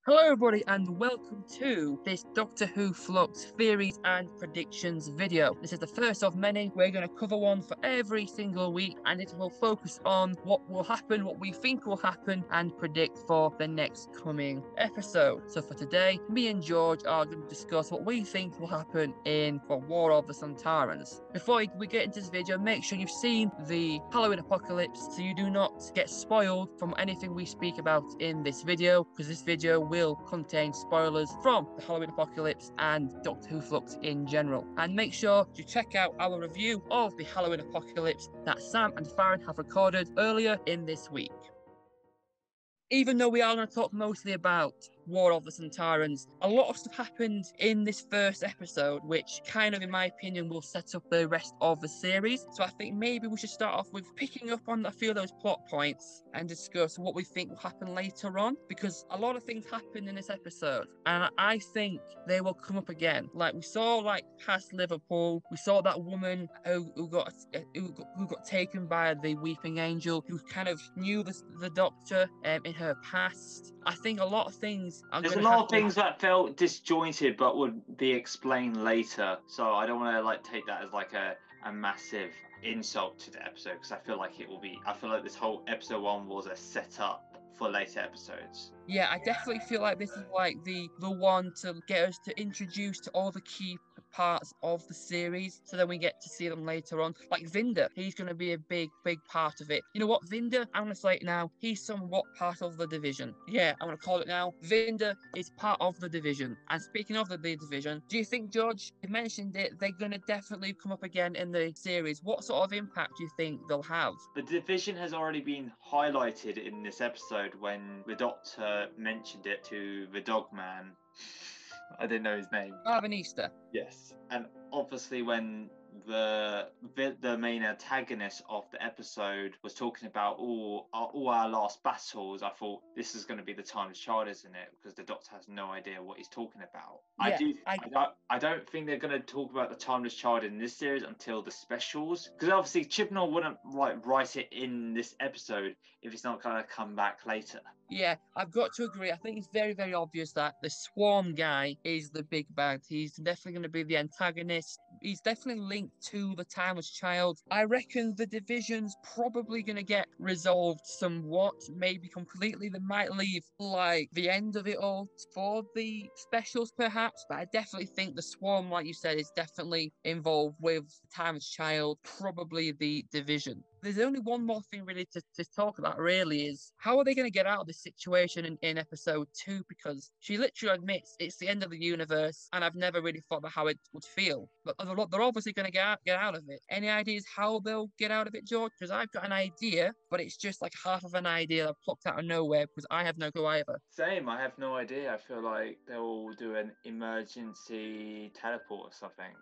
Hello everybody and welcome to this Doctor Who Flux theories and predictions video. This is the first of many. We're going to cover one for every single week and it will focus on what will happen, what we think will happen and predict for the next coming episode. So for today, me and George are going to discuss what we think will happen in the War of the Sontarans. Before we get into this video, make sure you've seen the Halloween Apocalypse so you do not get spoiled from anything we speak about in this video, because this video will contain spoilers from the Halloween Apocalypse and Doctor Who Flux in general. And make sure to check out our review of the Halloween Apocalypse that Sam and Farron have recorded earlier in this week. Even though we are going to talk mostly about War of the Sontarans, a lot of stuff happened in this first episode, which kind of, in my opinion, will set up the rest of the series. So I think maybe we should start off with picking up on a few of those plot points and discuss what we think will happen later on, because a lot of things happened in this episode, and I think they will come up again. Like we saw, like past Liverpool, we saw that woman who got taken by the Weeping Angel, who kind of knew the Doctor in her past. I think a lot of things are There's a lot of things that felt disjointed but would be explained later. So I don't want to take that as a massive insult to the episode, because I feel like it will be. I feel like this whole episode 1 was a setup for later episodes. Yeah, I definitely feel like this is like the one to get us to introduce to all the key parts of the series, so then we get to see them later on. Like Vinder, he's going to be a big part of it. You know what, Vinder, I'm going to say it now, he's somewhat part of the division. Yeah, I'm going to call it now. Vinder is part of the division. And speaking of the division, do you think, George, you mentioned it, they're going to definitely come up again in the series? What sort of impact do you think they'll have? The division has already been highlighted in this episode when the Doctor mentioned it to the Dog Man. I didn't know his name. Easter. Yes. And obviously when the main antagonist of the episode was talking about all our last battles, I thought this is going to be the Timeless Child, isn't it? Because the Doctor has no idea what he's talking about. Yeah, I don't think they're going to talk about the Timeless Child in this series until the specials, because obviously Chibnall wouldn't write it in this episode if it's not going to come back later. Yeah, I've got to agree. I think it's very, very obvious that the Swarm guy is the big bad. He's definitely going to be the antagonist. He's definitely linked to the Timeless Child. I reckon the division's probably going to get resolved somewhat, maybe completely. They might leave like the end of it all for the specials perhaps, but I definitely think the Swarm, like you said, is definitely involved with the Timeless Child, probably the division. There's only one more thing really to talk about, really, is how are they going to get out of this situation in episode 2, because she literally admits it's the end of the universe and I've never really thought about how it would feel. But they're obviously going to get out of it. Any ideas how they'll get out of it, George? Because I've got an idea, but it's just like half of an idea I've plucked out of nowhere because I have no clue either. Same, I have no idea. I feel like they'll do an emergency teleport or something.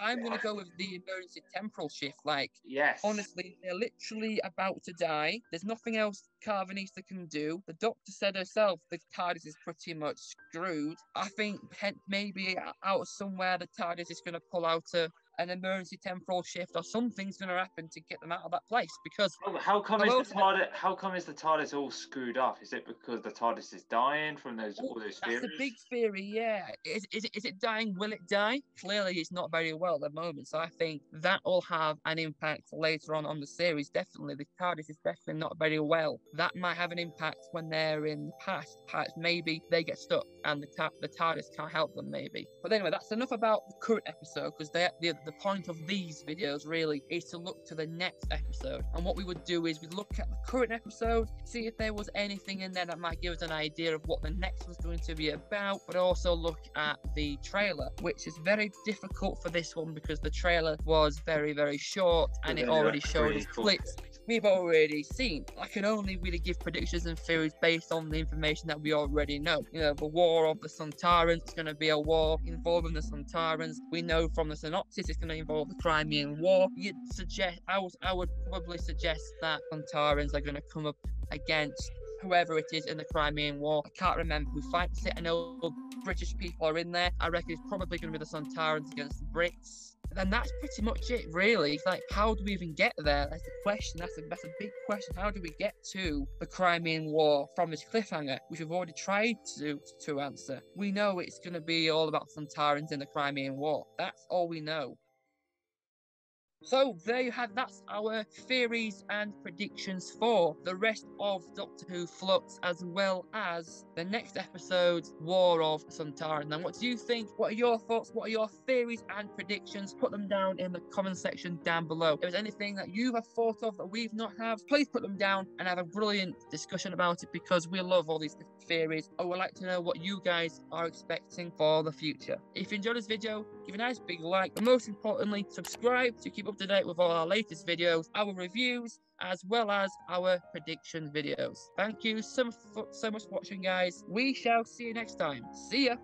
I'm going to go with the emergency temporal shift. Like, yes. Honestly, they're literally about to die. There's nothing else Carvanista can do. The Doctor said herself the TARDIS is pretty much screwed. I think maybe out somewhere the TARDIS is going to pull out an emergency temporal shift, or something's going to happen to get them out of that place. Because how come is the TARDIS all screwed up? Is it because the TARDIS is dying from all those theories? That's a big theory, yeah. Is it dying? Will it die? Clearly, it's not very well at the moment. So I think that will have an impact later on the series. Definitely, the TARDIS is definitely not very well. That might have an impact when they're in the past. Perhaps maybe they get stuck and the TARDIS can't help them. Maybe. But anyway, that's enough about the current episode, because the point of these videos really is to look to the next episode. And what we would do is we'd look at the current episode, see if there was anything in there that might give us an idea of what the next was going to be about, but also look at the trailer, which is very difficult for this one because the trailer was very, very short and it already showed us clips we've already seen. I can only really give predictions and theories based on the information that we already know. You know, the War of the Sontarans is going to be a war involving the Sontarans. We know from the synopsis it's going to involve the Crimean War. I would probably suggest that Sontarans are going to come up against whoever it is in the Crimean War. I can't remember who fights it. I know British people are in there. I reckon it's probably going to be the Sontarans against the Brits. And that's pretty much it, really. Like, how do we even get there? That's the question. That's a big question. How do we get to the Crimean War from this cliffhanger, which we've already tried to answer? We know it's going to be all about Sontarans in the Crimean War. That's all we know. So there you have, that's our theories and predictions for the rest of Doctor Who Flux, as well as the next episode's War of Sontaran. Now, what do you think? What are your thoughts? What are your theories and predictions? Put them down in the comment section down below. If there's anything that you have thought of that we've not have, please put them down and have a brilliant discussion about it, because we love all these different theories. I would like to know what you guys are expecting for the future. If you enjoyed this video, give a nice big like, but most importantly, subscribe to keep up to date with all our latest videos, our reviews, as well as our prediction videos. Thank you so much for watching, guys. We shall see you next time. See ya.